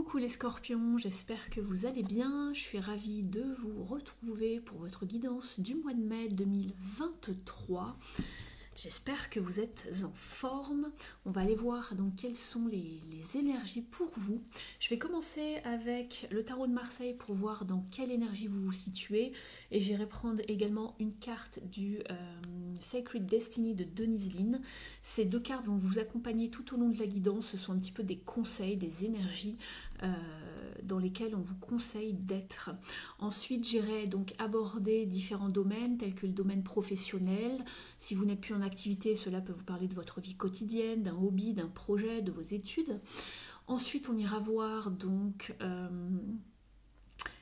Coucou les scorpions, j'espère que vous allez bien. Je suis ravie de vous retrouver pour votre guidance du mois de mai 2023. J'espère que vous êtes en forme. On va aller voir donc quelles sont les énergies pour vous. Je vais commencer avec le tarot de Marseille pour voir dans quelle énergie vous vous situez. Et j'irai prendre également une carte du Sacred Destiny de Denise Linn. Ces deux cartes vont vous accompagner tout au long de la guidance. Ce sont un petit peu des conseils, des énergies dans lesquelles on vous conseille d'être. Ensuite, j'irai donc aborder différents domaines tels que le domaine professionnel. Si vous n'êtes plus en activité, cela peut vous parler de votre vie quotidienne, d'un hobby, d'un projet, de vos études. Ensuite, on ira voir donc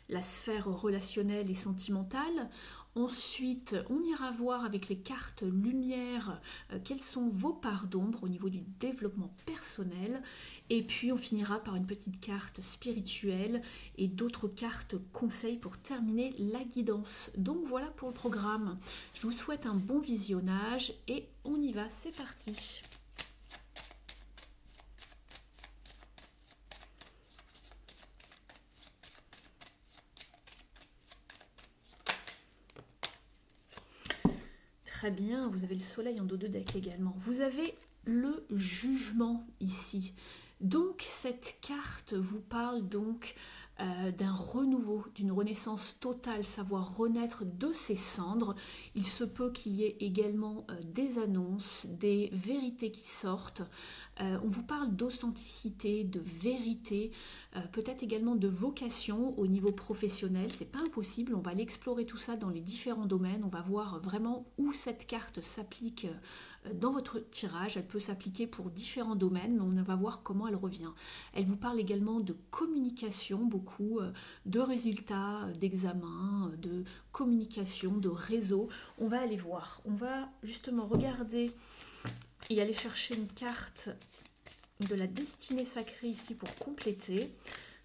la sphère relationnelle et sentimentale. Ensuite, on ira voir avec les cartes lumière quelles sont vos parts d'ombre au niveau du développement personnel. Et puis, on finira par une petite carte spirituelle et d'autres cartes conseils pour terminer la guidance. Donc voilà pour le programme. Je vous souhaite un bon visionnage et on y va, c'est parti. Très bien, vous avez le soleil en dos de deck également. Vous avez le jugement ici. Donc cette carte vous parle donc d'un renouveau, d'une renaissance totale, savoir renaître de ses cendres. Il se peut qu'il y ait également des annonces, des vérités qui sortent. On vous parle d'authenticité, de vérité, peut-être également de vocation au niveau professionnel. C'est pas impossible, on va l'explorer tout ça dans les différents domaines. On va voir vraiment où cette carte s'applique dans votre tirage. Elle peut s'appliquer pour différents domaines, mais on va voir comment elle revient. Elle vous parle également de communication, beaucoup de résultats, d'examens, de communication, de réseau. On va aller voir. On va justement regarder et aller chercher une carte de la destinée sacrée ici pour compléter.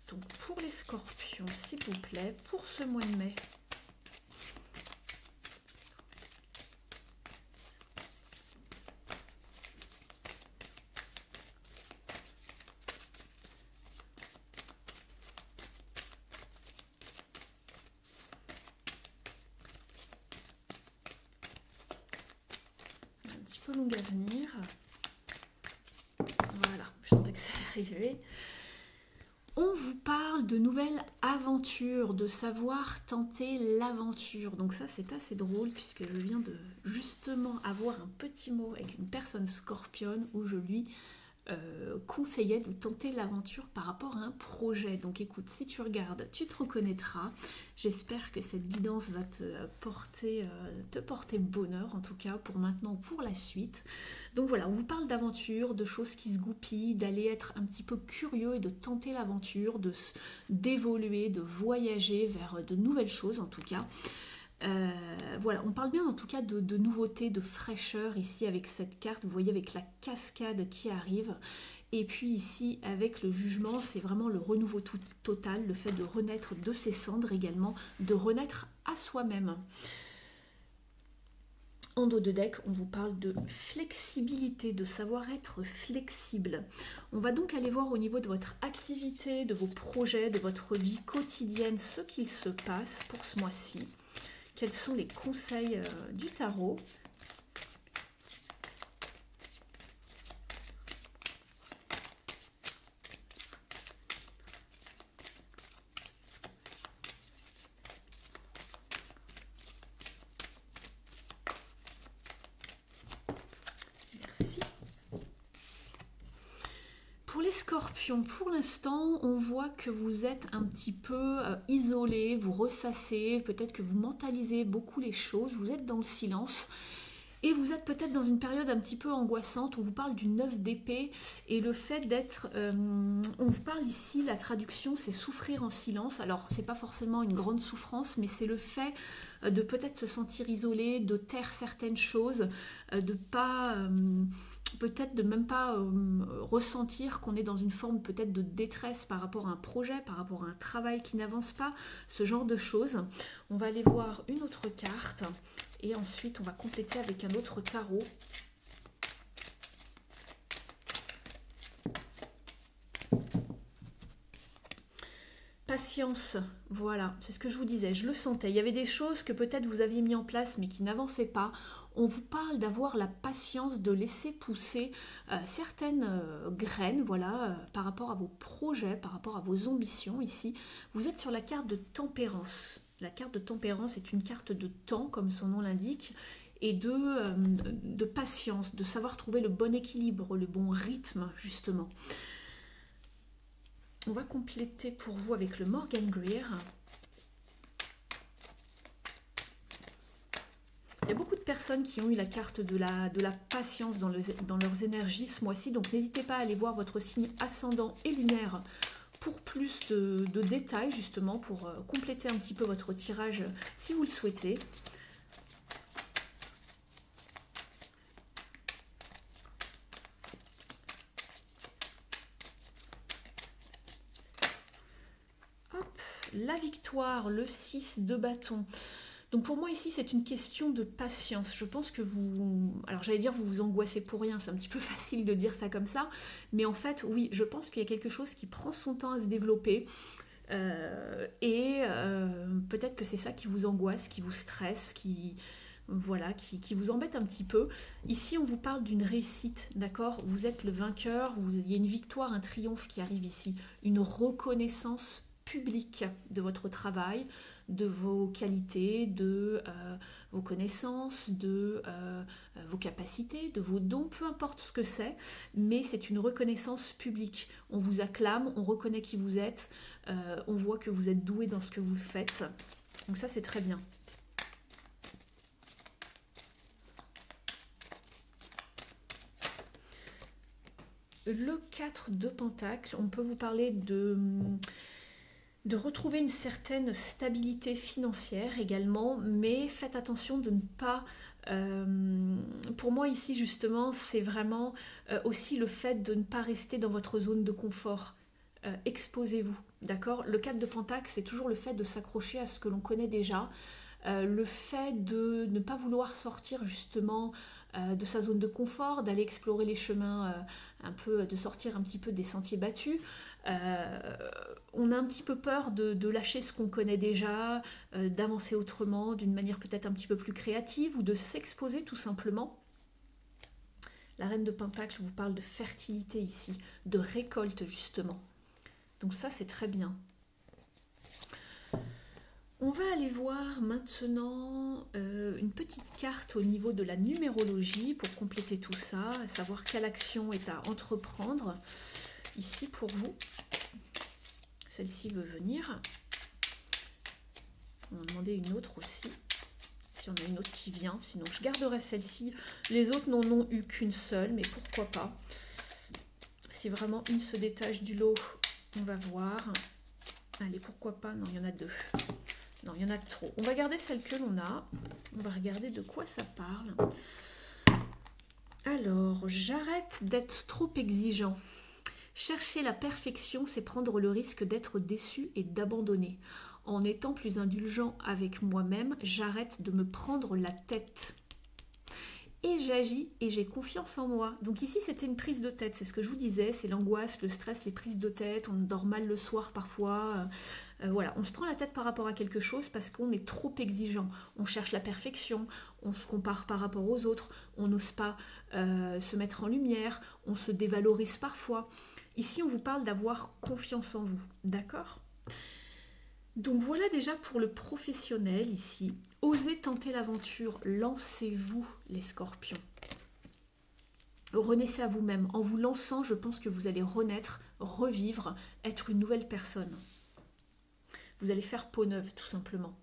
Donc pour les scorpions, s'il vous plaît, pour ce mois de mai. Un petit peu long à venir. Voilà, je sentais que ça allait arriver. On vous parle de nouvelles aventures, de savoir tenter l'aventure. Donc ça, c'est assez drôle puisque je viens de justement avoir un petit mot avec une personne scorpionne où je lui conseillait de tenter l'aventure par rapport à un projet. Donc écoute, si tu regardes, tu te reconnaîtras. J'espère que cette guidance va te porter bonheur, en tout cas pour maintenant ou pour la suite. Donc voilà, on vous parle d'aventure, de choses qui se goupillent, d'aller être un petit peu curieux et de tenter l'aventure, d'évoluer, de voyager vers de nouvelles choses en tout cas. Voilà, on parle bien en tout cas de nouveautés, de fraîcheur ici avec cette carte, vous voyez avec la cascade qui arrive, et puis ici avec le jugement, c'est vraiment le renouveau total, le fait de renaître de ses cendres également, de renaître à soi-même. En dos de deck, on vous parle de flexibilité, de savoir être flexible. On va donc aller voir au niveau de votre activité, de vos projets, de votre vie quotidienne, ce qu'il se passe pour ce mois-ci. Quels sont les conseils du tarot? Merci. Pour les scorpions, pour l'instant, on voit que vous êtes un petit peu isolés, vous ressassez, peut-être que vous mentalisez beaucoup les choses, vous êtes dans le silence. Et vous êtes peut-être dans une période un petit peu angoissante, on vous parle du 9 d'épée et le fait d'être... on vous parle ici, la traduction c'est souffrir en silence. Alors c'est pas forcément une grande souffrance, mais c'est le fait de peut-être se sentir isolé, de taire certaines choses, de pas... peut-être de même pas ressentir qu'on est dans une forme peut-être de détresse par rapport à un projet, par rapport à un travail qui n'avance pas, ce genre de choses. On va aller voir une autre carte et ensuite on va compléter avec un autre tarot. Patience, voilà, c'est ce que je vous disais, je le sentais. Il y avait des choses que peut-être vous aviez mis en place mais qui n'avançaient pas. On vous parle d'avoir la patience de laisser pousser certaines graines, voilà, par rapport à vos projets, par rapport à vos ambitions ici. Vous êtes sur la carte de tempérance. La carte de tempérance est une carte de temps, comme son nom l'indique, et de patience, de savoir trouver le bon équilibre, le bon rythme, justement. On va compléter pour vous avec le Morgan Greer. Il y a beaucoup de personnes qui ont eu la carte de la patience dans leurs énergies ce mois-ci, donc n'hésitez pas à aller voir votre signe ascendant et lunaire pour plus de détails, justement, pour compléter un petit peu votre tirage si vous le souhaitez. La victoire, le 6 de bâton. Donc pour moi ici c'est une question de patience. Je pense que vous... Alors j'allais dire vous vous angoissez pour rien, c'est un petit peu facile de dire ça comme ça. Mais en fait oui, je pense qu'il y a quelque chose qui prend son temps à se développer. Peut-être que c'est ça qui vous angoisse, qui vous stresse, voilà, qui vous embête un petit peu. Ici on vous parle d'une réussite, d'accord? Vous êtes le vainqueur, il y a une victoire, un triomphe qui arrive ici. Une reconnaissance public de votre travail, de vos qualités, de vos connaissances, de vos capacités, de vos dons, peu importe ce que c'est, mais c'est une reconnaissance publique. On vous acclame, on reconnaît qui vous êtes, on voit que vous êtes doué dans ce que vous faites. Donc ça, c'est très bien. Le 4 de Pentacle, on peut vous parler de retrouver une certaine stabilité financière également, mais faites attention de ne pas... pour moi ici justement, c'est vraiment aussi le fait de ne pas rester dans votre zone de confort. Exposez-vous, d'accord? Le 4 de Pentacle, c'est toujours le fait de s'accrocher à ce que l'on connaît déjà, le fait de ne pas vouloir sortir justement de sa zone de confort, d'aller explorer les chemins, un peu, de sortir un petit peu des sentiers battus. On a un petit peu peur de lâcher ce qu'on connaît déjà, d'avancer autrement, d'une manière peut-être un petit peu plus créative, ou de s'exposer tout simplement. La reine de Pentacle vous parle de fertilité ici, de récolte justement. Donc ça c'est très bien. On va aller voir maintenant une petite carte au niveau de la numérologie pour compléter tout ça, à savoir quelle action est à entreprendre ici pour vous. Celle-ci veut venir. On va demander une autre aussi, si on a une autre qui vient. Sinon, je garderai celle-ci. Les autres n'en ont eu qu'une seule, mais pourquoi pas. Si vraiment une se détache du lot, on va voir. Allez, pourquoi pas. Non, il y en a deux. Non, il y en a trop. On va garder celle que l'on a. On va regarder de quoi ça parle. Alors, j'arrête d'être trop exigeant. Chercher la perfection, c'est prendre le risque d'être déçu et d'abandonner. En étant plus indulgent avec moi-même, j'arrête de me prendre la tête. Et j'agis et j'ai confiance en moi. Donc ici, c'était une prise de tête. C'est ce que je vous disais, c'est l'angoisse, le stress, les prises de tête. On dort mal le soir parfois. Voilà, on se prend la tête par rapport à quelque chose parce qu'on est trop exigeant. On cherche la perfection, on se compare par rapport aux autres, on n'ose pas se mettre en lumière, on se dévalorise parfois. Ici, on vous parle d'avoir confiance en vous, d'accord ? Donc voilà déjà pour le professionnel ici. Osez tenter l'aventure, lancez-vous les scorpions. Renaissez à vous-même. En vous lançant, je pense que vous allez renaître, revivre, être une nouvelle personne. Vous allez faire peau neuve tout simplement.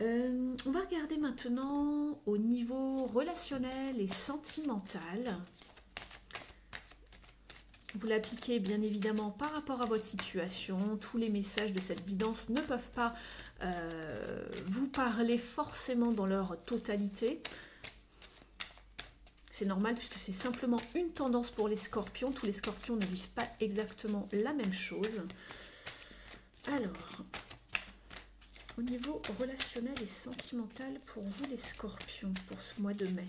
On va regarder maintenant au niveau relationnel et sentimental. Vous l'appliquez bien évidemment par rapport à votre situation. Tous les messages de cette guidance ne peuvent pas vous parler forcément dans leur totalité. C'est normal puisque c'est simplement une tendance pour les scorpions. Tous les scorpions ne vivent pas exactement la même chose. Alors, au niveau relationnel et sentimental pour vous les scorpions pour ce mois de mai.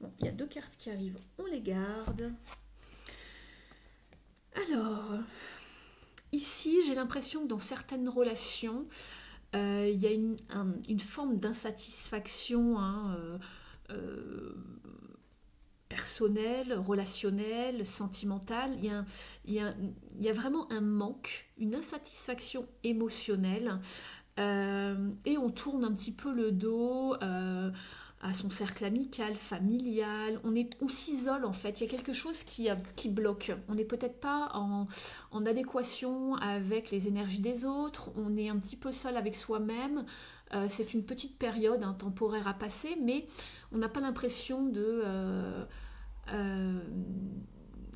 Bon, il y a deux cartes qui arrivent, on les garde. Alors, ici, j'ai l'impression que dans certaines relations, il y a une forme d'insatisfaction personnelle, relationnelle, sentimentale. Il y a vraiment un manque, une insatisfaction émotionnelle. Et on tourne un petit peu le dos à son cercle amical, familial. On s'isole en fait. Il y a quelque chose qui bloque. On n'est peut-être pas en adéquation avec les énergies des autres. On est un petit peu seul avec soi-même. C'est une petite période temporaire à passer, mais on n'a pas l'impression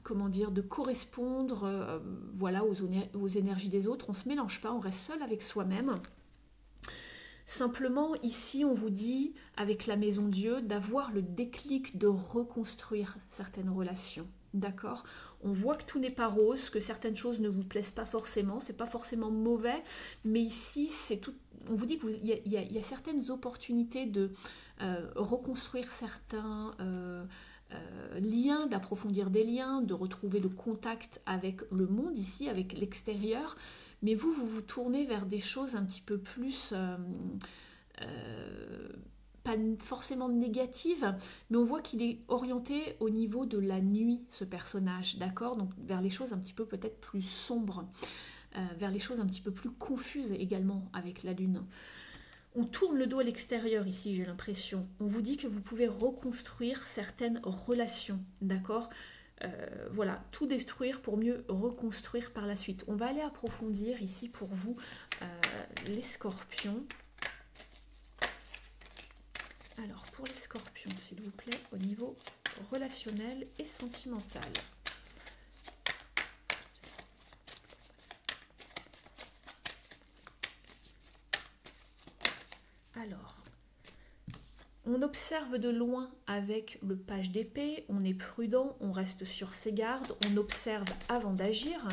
comment dire, de correspondre voilà, aux énergies des autres. On ne se mélange pas, on reste seul avec soi-même. Simplement, ici, on vous dit, avec la Maison Dieu, d'avoir le déclic de reconstruire certaines relations. D'accord? On voit que tout n'est pas rose, que certaines choses ne vous plaisent pas forcément, c'est pas forcément mauvais, mais ici, c'est tout. On vous dit qu'il y a certaines opportunités de reconstruire certains liens, d'approfondir des liens, de retrouver le contact avec le monde ici, avec l'extérieur. Mais vous vous tournez vers des choses un petit peu plus, pas forcément négatives, mais on voit qu'il est orienté au niveau de la nuit, ce personnage, d'accord? Donc vers les choses un petit peu peut-être plus sombres, vers les choses un petit peu plus confuses également avec la lune. On tourne le dos à l'extérieur ici, j'ai l'impression. On vous dit que vous pouvez reconstruire certaines relations, d'accord? Voilà, tout détruire pour mieux reconstruire par la suite. On va aller approfondir ici pour vous les scorpions. Alors, pour les scorpions, s'il vous plaît, au niveau relationnel et sentimental. Alors, on observe de loin avec le page d'épée, on est prudent, on reste sur ses gardes, on observe avant d'agir.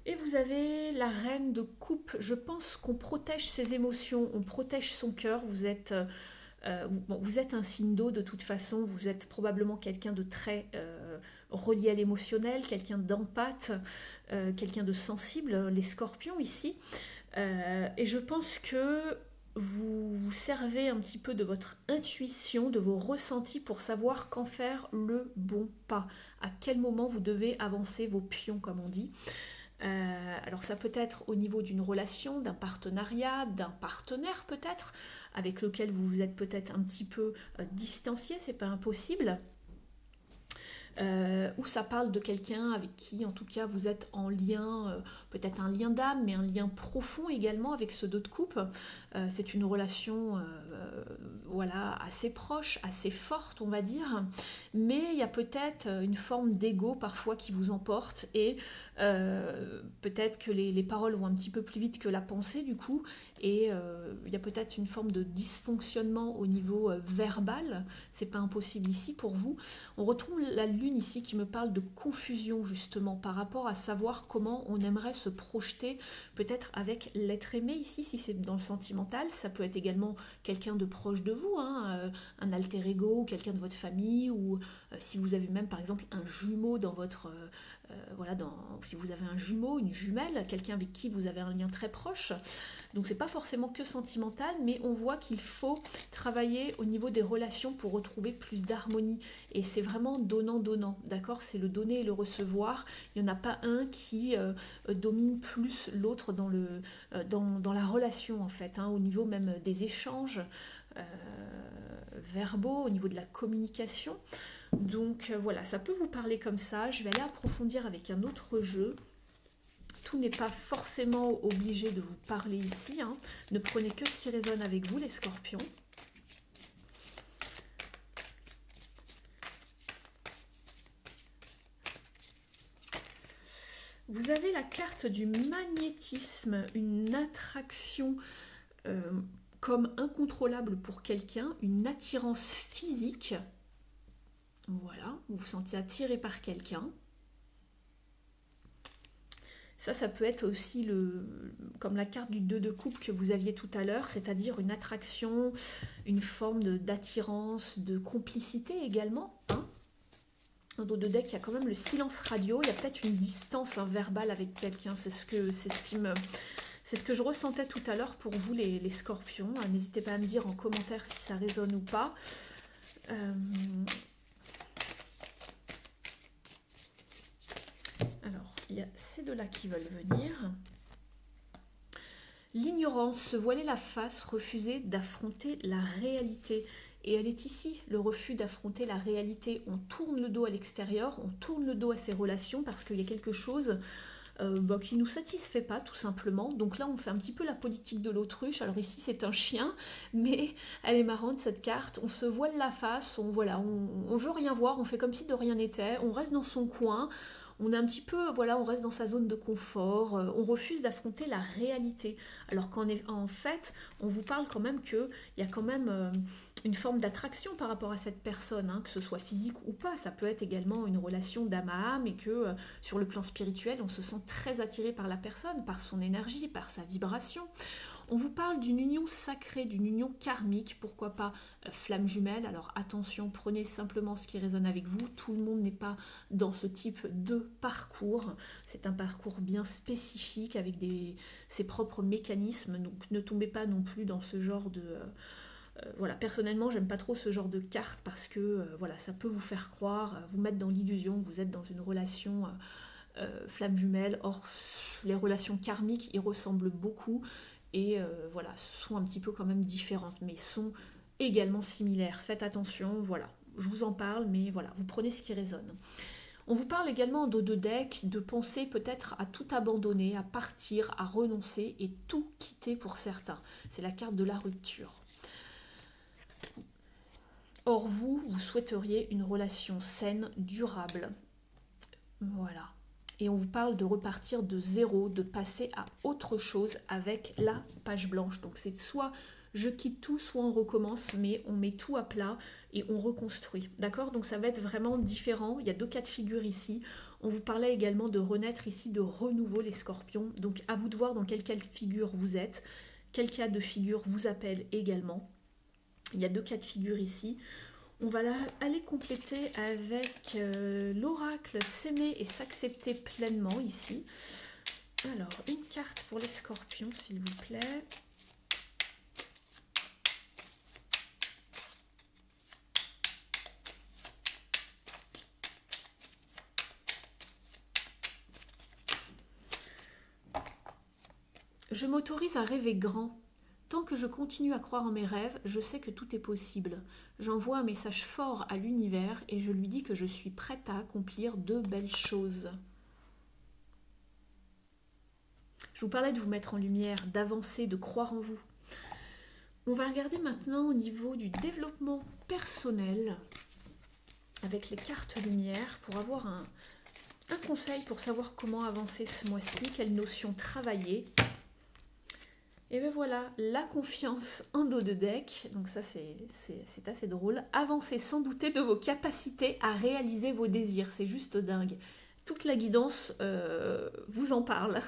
Et vous avez la reine de coupe. Je pense qu'on protège ses émotions, on protège son cœur. Vous êtes un signe d'eau de toute façon, vous êtes probablement quelqu'un de très relié à l'émotionnel, quelqu'un d'empathe, quelqu'un de sensible, les scorpions ici. Et je pense que vous vous servez un petit peu de votre intuition, de vos ressentis pour savoir quand faire le bon pas, à quel moment vous devez avancer vos pions, comme on dit. Alors ça peut être au niveau d'une relation, d'un partenariat, d'un partenaire peut-être, avec lequel vous vous êtes peut-être un petit peu distancié, c'est pas impossible. Ou ça parle de quelqu'un avec qui, en tout cas, vous êtes en lien, peut-être un lien d'âme, mais un lien profond également avec ce dos de coupe. C'est une relation voilà, assez proche, assez forte, on va dire. Mais il y a peut-être une forme d'ego parfois qui vous emporte et peut-être que les paroles vont un petit peu plus vite que la pensée du coup. Et il y a peut-être une forme de dysfonctionnement au niveau verbal. C'est pas impossible ici pour vous. On retrouve la lune ici qui me parle de confusion justement par rapport à savoir comment on aimerait se projeter peut-être avec l'être aimé ici, si c'est dans le sentimental. Ça peut être également quelqu'un de proche de vous, un alter ego, quelqu'un de votre famille, ou si vous avez même par exemple un jumeau dans votre... voilà, si vous avez un jumeau, une jumelle, quelqu'un avec qui vous avez un lien très proche. Donc c'est pas forcément que sentimental, mais on voit qu'il faut travailler au niveau des relations pour retrouver plus d'harmonie. Et c'est vraiment donnant-donnant, d'accord? C'est le donner et le recevoir. Il n'y en a pas un qui domine plus l'autre dans la relation, en fait, au niveau même des échanges verbaux, au niveau de la communication. Donc voilà, ça peut vous parler comme ça. Je vais aller approfondir avec un autre jeu. Tout n'est pas forcément obligé de vous parler ici. Ne prenez que ce qui résonne avec vous, les scorpions. Vous avez la carte du magnétisme, une attraction comme incontrôlable pour quelqu'un, une attirance physique. Voilà, vous vous sentez attiré par quelqu'un. Ça peut être aussi comme la carte du 2 de coupe que vous aviez tout à l'heure, c'est-à-dire une attraction, une forme d'attirance, de complicité également. Dans dos de deck, il y a quand même le silence radio, il y a peut-être une distance verbale avec quelqu'un, c'est ce que je ressentais tout à l'heure pour vous les scorpions. N'hésitez pas à me dire en commentaire si ça résonne ou pas. Alors, il y a ces deux-là qui veulent venir. L'ignorance, se voiler la face, refuser d'affronter la réalité. Et elle est ici, le refus d'affronter la réalité. On tourne le dos à l'extérieur, on tourne le dos à ses relations parce qu'il y a quelque chose qui ne nous satisfait pas tout simplement. Donc là on fait un petit peu la politique de l'autruche. Alors ici c'est un chien, mais elle est marrante cette carte. On se voile la face, on veut rien voir, on fait comme si de rien n'était, on reste dans son coin. On est un petit peu, on reste dans sa zone de confort, on refuse d'affronter la réalité. Alors qu'en fait, on vous parle quand même qu'il y a quand même une forme d'attraction par rapport à cette personne, hein, que ce soit physique ou pas. Ça peut être également une relation d'âme à âme et que sur le plan spirituel, on se sent très attiré par la personne, par son énergie, par sa vibration. On vous parle d'une union sacrée, d'une union karmique, pourquoi pas flamme jumelle. Alors attention, prenez simplement ce qui résonne avec vous. Tout le monde n'est pas dans ce type de parcours. C'est un parcours bien spécifique avec ses propres mécanismes. Donc ne tombez pas non plus dans ce genre de... personnellement, j'aime pas trop ce genre de carte parce que ça peut vous faire croire, vous mettre dans l'illusion que vous êtes dans une relation flamme jumelle. Or, les relations karmiques y ressemblent beaucoup. Et sont un petit peu quand même différentes, mais sont également similaires. Faites attention, je vous en parle, mais vous prenez ce qui résonne. On vous parle également en dos de deck de penser peut-être à tout abandonner, à partir, à renoncer et tout quitter pour certains. C'est la carte de la rupture. Or vous souhaiteriez une relation saine, durable. Voilà. Et on vous parle de repartir de zéro, de passer à autre chose avec la page blanche. Donc c'est soit je quitte tout, soit on recommence, mais on met tout à plat et on reconstruit. D'accord? Donc ça va être vraiment différent. Il y a deux cas de figure ici. On vous parlait également de renaître ici, de renouveau les scorpions. Donc à vous de voir dans quel cas de figure vous êtes. Quel cas de figure vous appelle également. Il y a deux cas de figure ici. On va aller compléter avec l'oracle s'aimer et s'accepter pleinement ici. Alors, une carte pour les scorpions, s'il vous plaît. Je m'autorise à rêver grand. Tant que je continue à croire en mes rêves, je sais que tout est possible. J'envoie un message fort à l'univers et je lui dis que je suis prête à accomplir de belles choses. Je vous parlais de vous mettre en lumière, d'avancer, de croire en vous. On va regarder maintenant au niveau du développement personnel avec les cartes lumière pour avoir un conseil pour savoir comment avancer ce mois-ci, quelles notions travailler. Et bien voilà, la confiance en dos de deck, donc ça c'est assez drôle. Avancez sans douter de vos capacités à réaliser vos désirs, c'est juste dingue. Toute la guidance vous en parle.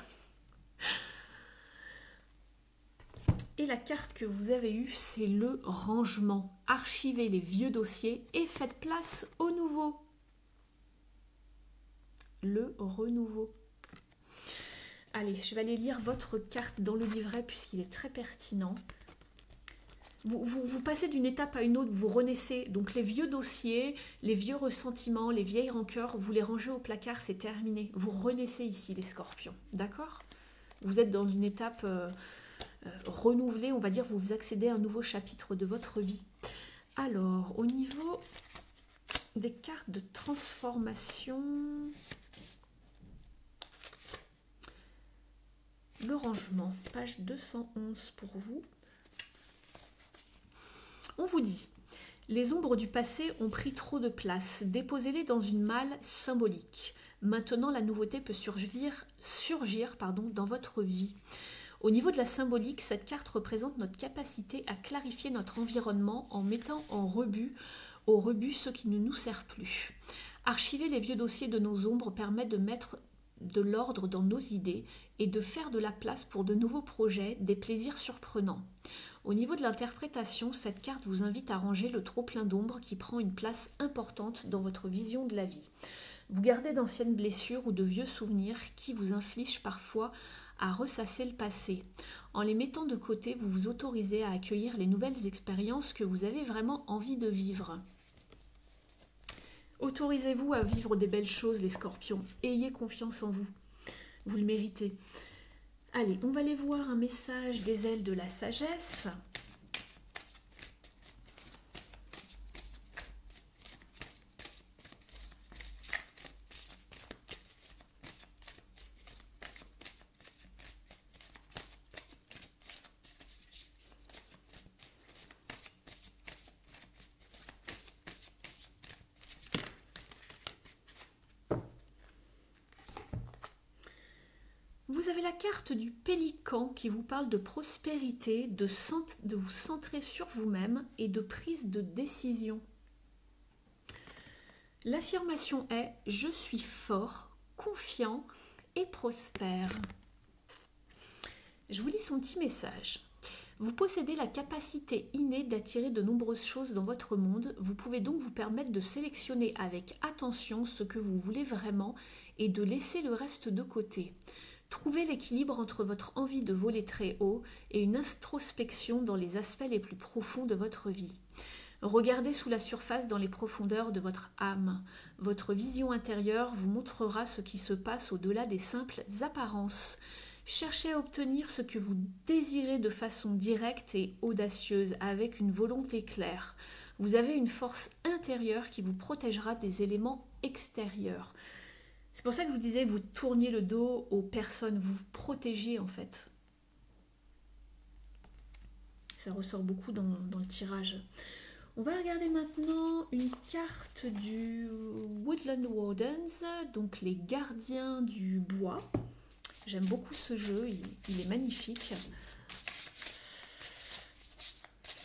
Et la carte que vous avez eue, c'est le rangement. Archivez les vieux dossiers et faites place au nouveau. Le renouveau. Allez, je vais aller lire votre carte dans le livret puisqu'il est très pertinent. Vous passez d'une étape à une autre, vous renaissez. Donc les vieux dossiers, les vieux ressentiments, les vieilles rancœurs, vous les rangez au placard, c'est terminé. Vous renaissez ici les scorpions, d'accord? Vous êtes dans une étape renouvelée, on va dire, vous accédez à un nouveau chapitre de votre vie. Alors, au niveau des cartes de transformation... Le rangement, page 211 pour vous. On vous dit, les ombres du passé ont pris trop de place, déposez-les dans une malle symbolique. Maintenant, la nouveauté peut surgir dans votre vie. Au niveau de la symbolique, cette carte représente notre capacité à clarifier notre environnement en mettant au rebut ce qui ne nous sert plus. Archiver les vieux dossiers de nos ombres permet de mettre de l'ordre dans nos idées et de faire de la place pour de nouveaux projets, des plaisirs surprenants. Au niveau de l'interprétation, cette carte vous invite à ranger le trop-plein d'ombre qui prend une place importante dans votre vision de la vie. Vous gardez d'anciennes blessures ou de vieux souvenirs qui vous infligent parfois à ressasser le passé. En les mettant de côté, vous vous autorisez à accueillir les nouvelles expériences que vous avez vraiment envie de vivre. Autorisez-vous à vivre des belles choses, les scorpions. Ayez confiance en vous. Vous le méritez. Allez, on va aller voir un message des ailes de la sagesse. Vous avez la carte du pélican qui vous parle de prospérité, de vous centrer sur vous-même et de prise de décision. L'affirmation est « Je suis fort, confiant et prospère ». Je vous lis son petit message. Vous possédez la capacité innée d'attirer de nombreuses choses dans votre monde. Vous pouvez donc vous permettre de sélectionner avec attention ce que vous voulez vraiment et de laisser le reste de côté. Trouvez l'équilibre entre votre envie de voler très haut et une introspection dans les aspects les plus profonds de votre vie. Regardez sous la surface dans les profondeurs de votre âme. Votre vision intérieure vous montrera ce qui se passe au-delà des simples apparences. Cherchez à obtenir ce que vous désirez de façon directe et audacieuse, avec une volonté claire. Vous avez une force intérieure qui vous protégera des éléments extérieurs. C'est pour ça que je vous disais que vous tourniez le dos aux personnes, vous vous protégez en fait. Ça ressort beaucoup dans le tirage. On va regarder maintenant une carte du Woodland Wardens, donc les gardiens du bois. J'aime beaucoup ce jeu, il est magnifique.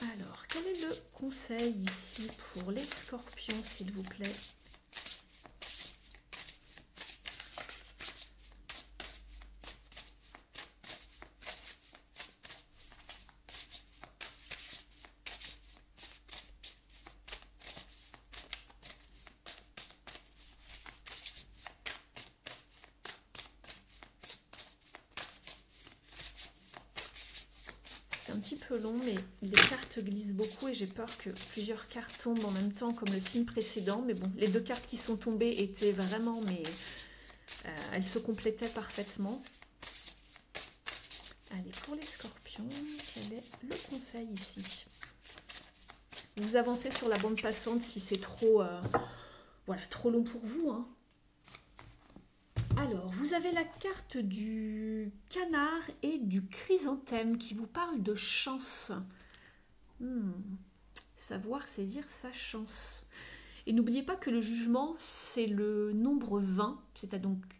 Alors, quel est le conseil ici pour les scorpions, s'il vous plaît ? Un petit peu long, mais les cartes glissent beaucoup et j'ai peur que plusieurs cartes tombent en même temps comme le signe précédent. Mais bon, les deux cartes qui sont tombées étaient vraiment, elles se complétaient parfaitement. Allez, pour les scorpions, quel est le conseil ici? Vous avancez sur la bande passante si c'est trop, trop long pour vous, hein. Alors, vous avez la carte du canard et du chrysanthème qui vous parle de chance. Savoir saisir sa chance. Et n'oubliez pas que le jugement, c'est le nombre 20,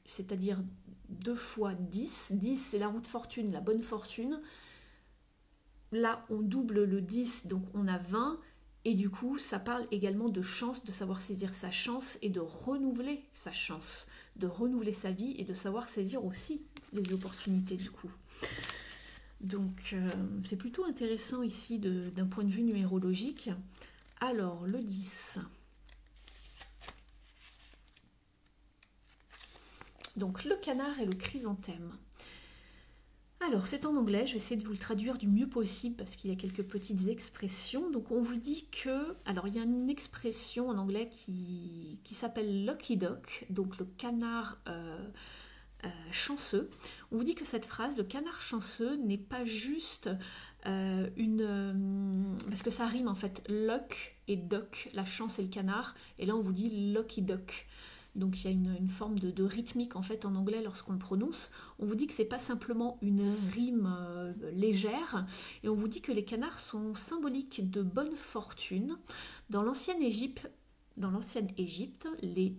c'est-à-dire 2 fois 10. 10, c'est la roue de fortune, la bonne fortune. Là, on double le 10, donc on a 20. Et du coup, ça parle également de chance, de savoir saisir sa chance et de renouveler sa chance, de renouveler sa vie et de savoir saisir aussi les opportunités du coup. Donc, c'est plutôt intéressant ici d'un point de vue numérologique. Alors, le 10. Donc, le canard et le chrysanthème. Alors, c'est en anglais, je vais essayer de vous le traduire du mieux possible parce qu'il y a quelques petites expressions. Donc, on vous dit que... Alors, il y a une expression en anglais qui s'appelle lucky duck, donc le canard chanceux. On vous dit que cette phrase, le canard chanceux, n'est pas juste parce que ça rime en fait, luck et duck, la chance et le canard. Et là, on vous dit lucky duck. Donc il y a une forme de rythmique en fait en anglais lorsqu'on le prononce. On vous dit que c'est pas simplement une rime légère, et on vous dit que les canards sont symboliques de bonne fortune. Dans l'ancienne Égypte, les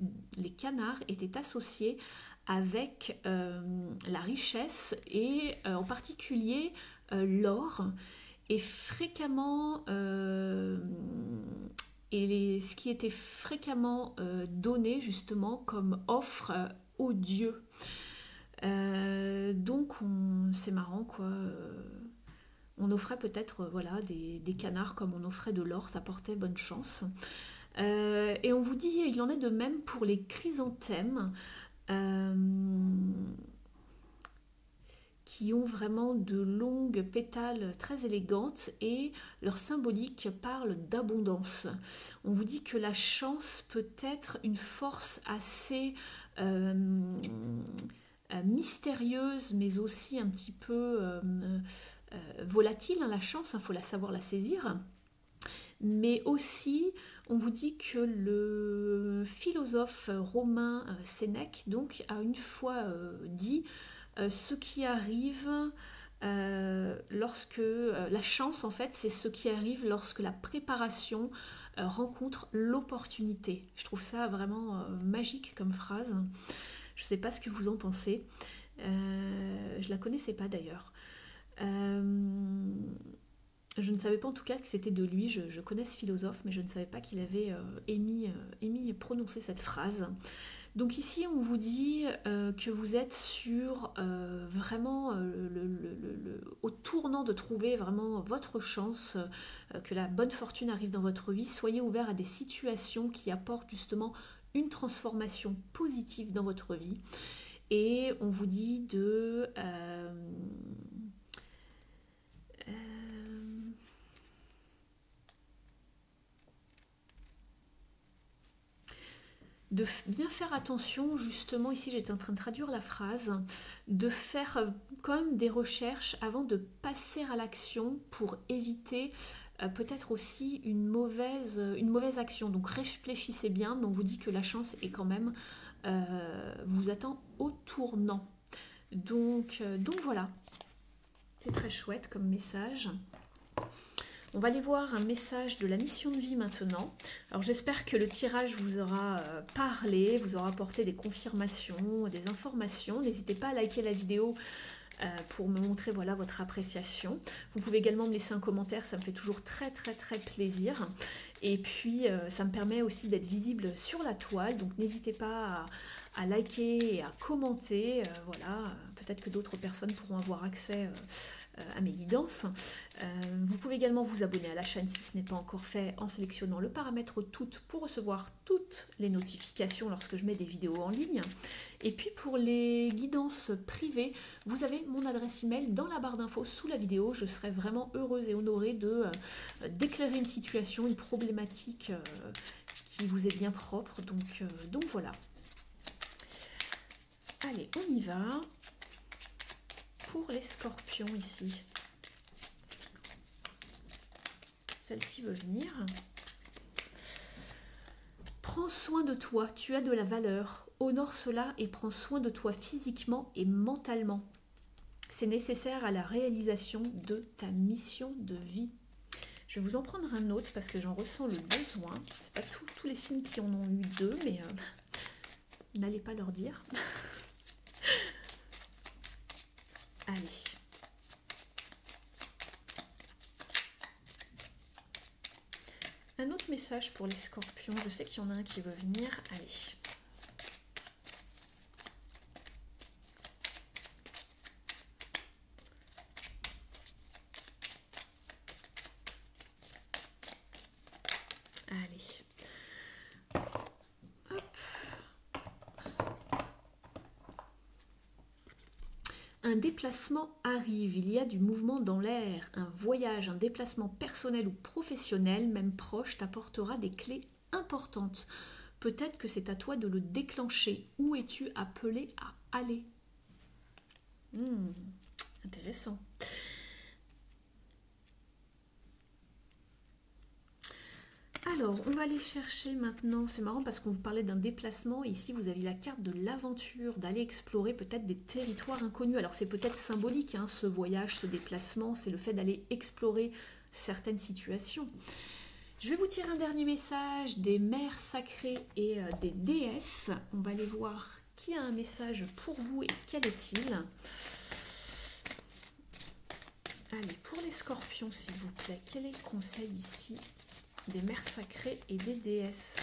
canards étaient associés avec la richesse et en particulier l'or, et fréquemment ce qui était fréquemment donné justement comme offre aux dieux. Donc c'est marrant quoi. On offrait peut-être voilà, des canards comme on offrait de l'or, ça portait bonne chance. Et on vous dit, il en est de même pour les chrysanthèmes, qui ont vraiment de longues pétales très élégantes et leur symbolique parle d'abondance. On vous dit que la chance peut être une force assez mystérieuse, mais aussi un petit peu volatile. La chance, il faut savoir la saisir. Mais aussi, on vous dit que le philosophe romain Sénèque donc, a une fois dit ce qui arrive lorsque la chance, en fait, c'est ce qui arrive lorsque la préparation rencontre l'opportunité. Je trouve ça vraiment magique comme phrase. Je ne sais pas ce que vous en pensez. Je la connaissais pas d'ailleurs. Je ne savais pas en tout cas que c'était de lui. Je connais ce philosophe, mais je ne savais pas qu'il avait prononcé cette phrase. Donc ici, on vous dit que vous êtes sur vraiment au tournant de trouver vraiment votre chance, que la bonne fortune arrive dans votre vie. Soyez ouvert à des situations qui apportent justement une transformation positive dans votre vie. Et on vous dit de bien faire attention, justement, ici j'étais en train de traduire la phrase, de faire quand même des recherches avant de passer à l'action pour éviter peut-être aussi une mauvaise action. Donc réfléchissez bien, mais on vous dit que la chance est quand même vous attend au tournant. Donc voilà, c'est très chouette comme message. On va aller voir un message de la mission de vie maintenant. Alors j'espère que le tirage vous aura parlé, vous aura apporté des confirmations, des informations. N'hésitez pas à liker la vidéo pour me montrer voilà, votre appréciation. Vous pouvez également me laisser un commentaire, ça me fait toujours très plaisir. Et puis ça me permet aussi d'être visible sur la toile, donc n'hésitez pas à liker et à commenter. Voilà, peut-être que d'autres personnes pourront avoir accès à mes guidances. Vous pouvez également vous abonner à la chaîne si ce n'est pas encore fait en sélectionnant le paramètre toutes pour recevoir toutes les notifications lorsque je mets des vidéos en ligne. Et puis pour les guidances privées, vous avez mon adresse email dans la barre d'infos sous la vidéo. Je serai vraiment heureuse et honorée d'éclairer une situation, une problématique qui vous est bien propre. Donc voilà. Allez, on y va. Pour les scorpions ici. Celle-ci veut venir. Prends soin de toi, tu as de la valeur. Honore cela et prends soin de toi physiquement et mentalement. C'est nécessaire à la réalisation de ta mission de vie. Je vais vous en prendre un autre parce que j'en ressens le besoin. C'est pas tous les signes qui en ont eu deux, mais n'allez pas leur dire. Allez. Un autre message pour les scorpions. Je sais qu'il y en a un qui veut venir. Allez. Allez. Hop. Un déplacement arrive, il y a du mouvement dans l'air, un voyage, un déplacement personnel ou professionnel, même proche, t'apportera des clés importantes. Peut-être que c'est à toi de le déclencher. Où es-tu appelé à aller? Intéressant. Alors, on va aller chercher maintenant, c'est marrant parce qu'on vous parlait d'un déplacement, et ici vous avez la carte de l'aventure, d'aller explorer peut-être des territoires inconnus. Alors c'est peut-être symbolique, hein, ce voyage, ce déplacement, c'est le fait d'aller explorer certaines situations. Je vais vous tirer un dernier message des mères sacrées et des déesses. On va aller voir qui a un message pour vous et quel est-il. Allez, pour les scorpions s'il vous plaît, quel est le conseil ici des mères sacrées et des déesses?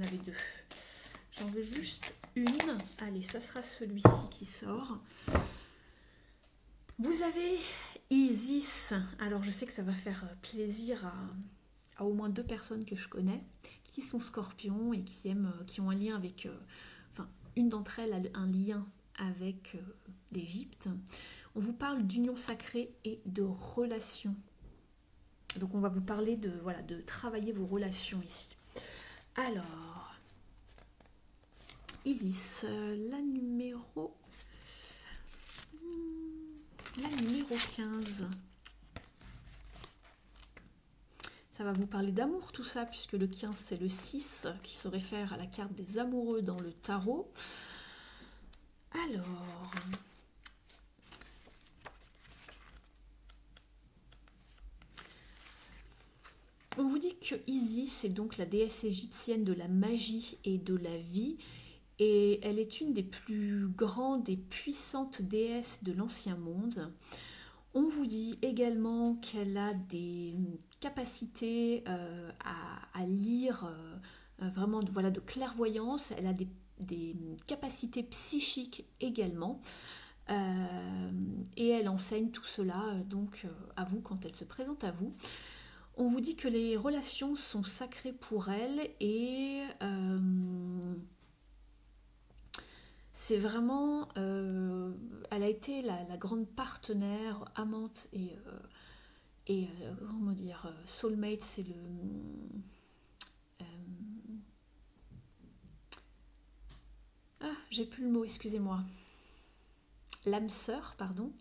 en avait deux. J'en veux juste une. Allez, ça sera celui-ci qui sort. Vous avez Isis. Alors, je sais que ça va faire plaisir à au moins 2 personnes que je connais qui sont scorpions et qui ont un lien avec... enfin, une d'entre elles a un lien avec l'Égypte. On vous parle d'union sacrée et de relations. Donc, on va vous parler de, voilà, de travailler vos relations ici. Alors, Isis, la numéro 15. Ça va vous parler d'amour tout ça, puisque le 15 c'est le 6 qui se réfère à la carte des amoureux dans le tarot. Alors, on vous dit que Isis est donc la déesse égyptienne de la magie et de la vie, et elle est une des plus grandes et puissantes déesses de l'ancien monde. On vous dit également qu'elle a des capacités à lire, vraiment voilà, de clairvoyance, elle a des capacités psychiques également, et elle enseigne tout cela donc à vous quand elle se présente à vous. On vous dit que les relations sont sacrées pour elle et c'est vraiment... elle a été la grande partenaire, amante et comment dire, soulmate, c'est le... j'ai plus le mot, excusez-moi. L'âme sœur, pardon.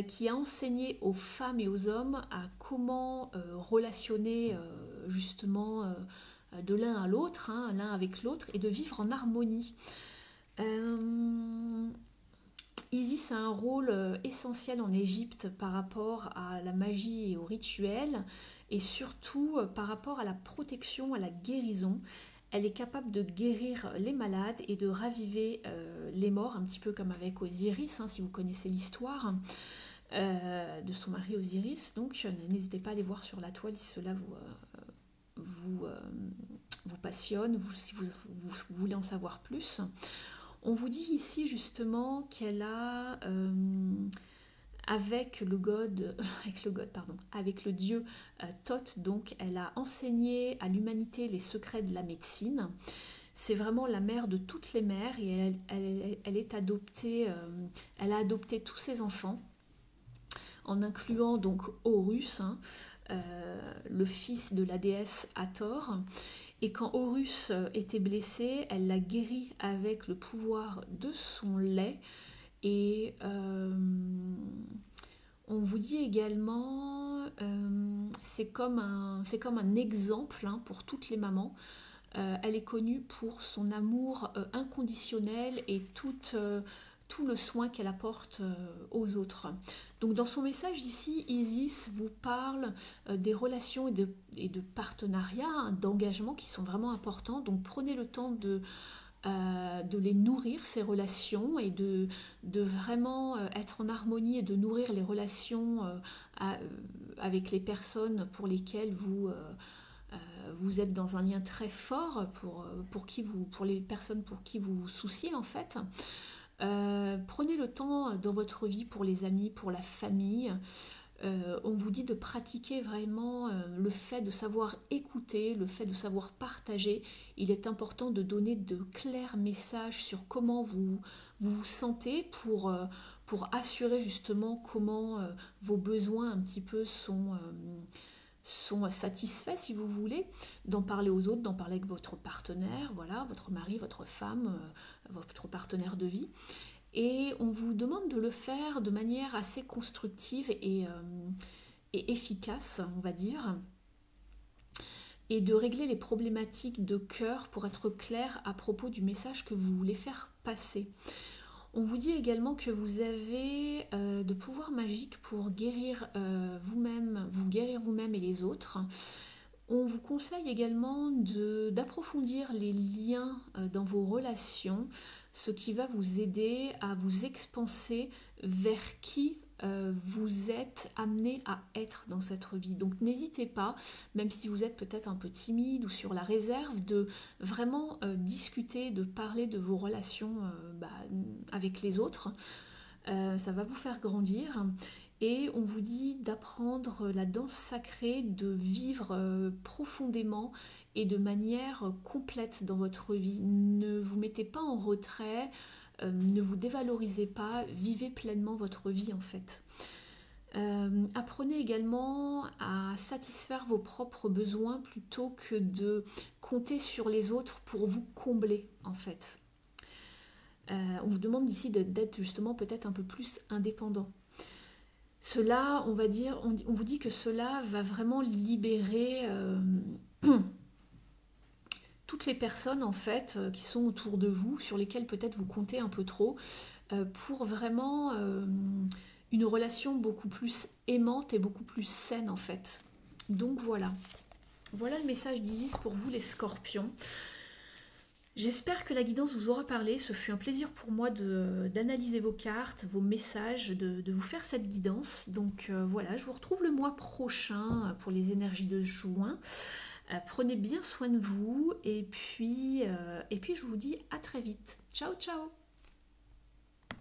Qui a enseigné aux femmes et aux hommes à comment relationner justement de l'un à l'autre, hein, l'un avec l'autre, et de vivre en harmonie. Isis a un rôle essentiel en Égypte par rapport à la magie et au rituel, et surtout par rapport à la protection, à la guérison. Elle est capable de guérir les malades et de raviver les morts, un petit peu comme avec Osiris, hein, si vous connaissez l'histoire de son mari Osiris. Donc n'hésitez pas à aller voir sur la toile si cela vous passionne, si vous voulez en savoir plus. On vous dit ici justement qu'elle a, avec le dieu Thoth, donc elle a enseigné à l'humanité les secrets de la médecine. C'est vraiment la mère de toutes les mères et elle est adoptée, elle a adopté tous ses enfants, en incluant donc Horus, hein, le fils de la déesse Hathor. Et quand Horus était blessé, elle l'a guéri avec le pouvoir de son lait. Et on vous dit également, c'est comme un exemple hein, pour toutes les mamans. Elle est connue pour son amour inconditionnel et tout le soin qu'elle apporte aux autres. Donc dans son message ici, Isis vous parle des relations et de partenariats, hein, d'engagement qui sont vraiment importants. Donc prenez le temps de les nourrir, ces relations, et de vraiment être en harmonie et de nourrir les relations avec les personnes pour lesquelles vous êtes dans un lien très fort, pour les personnes pour qui vous vous souciez en fait. Prenez le temps dans votre vie pour les amis, pour la famille. On vous dit de pratiquer vraiment le fait de savoir écouter, le fait de savoir partager. Il est important de donner de clairs messages sur comment vous vous sentez pour assurer justement comment vos besoins un petit peu sont satisfaits, si vous voulez, d'en parler aux autres, d'en parler avec votre partenaire, voilà, votre mari, votre femme, votre partenaire de vie. Et on vous demande de le faire de manière assez constructive et efficace, on va dire, et de régler les problématiques de cœur pour être clair à propos du message que vous voulez faire passer. On vous dit également que vous avez de pouvoirs magiques pour guérir vous-même et les autres. On vous conseille également d'approfondir les liens dans vos relations, ce qui va vous aider à vous expanser vers qui vous êtes amené à être dans cette vie. Donc n'hésitez pas, même si vous êtes peut-être un peu timide ou sur la réserve, de vraiment discuter, de parler de vos relations avec les autres. Ça va vous faire grandir. Et on vous dit d'apprendre la danse sacrée, de vivre profondément et de manière complète dans votre vie. Ne vous mettez pas en retrait, ne vous dévalorisez pas, vivez pleinement votre vie en fait. Apprenez également à satisfaire vos propres besoins plutôt que de compter sur les autres pour vous combler en fait. On vous demande ici d'être justement peut-être un peu plus indépendant. Cela, on vous dit que cela va vraiment libérer toutes les personnes en fait qui sont autour de vous, sur lesquelles peut-être vous comptez un peu trop, pour vraiment une relation beaucoup plus aimante et beaucoup plus saine en fait. Donc voilà. Voilà le message d'Isis pour vous les scorpions. J'espère que la guidance vous aura parlé. Ce fut un plaisir pour moi d'analyser vos cartes, vos messages, de vous faire cette guidance. Donc voilà, je vous retrouve le mois prochain pour les énergies de juin. Prenez bien soin de vous et puis je vous dis à très vite. Ciao, ciao!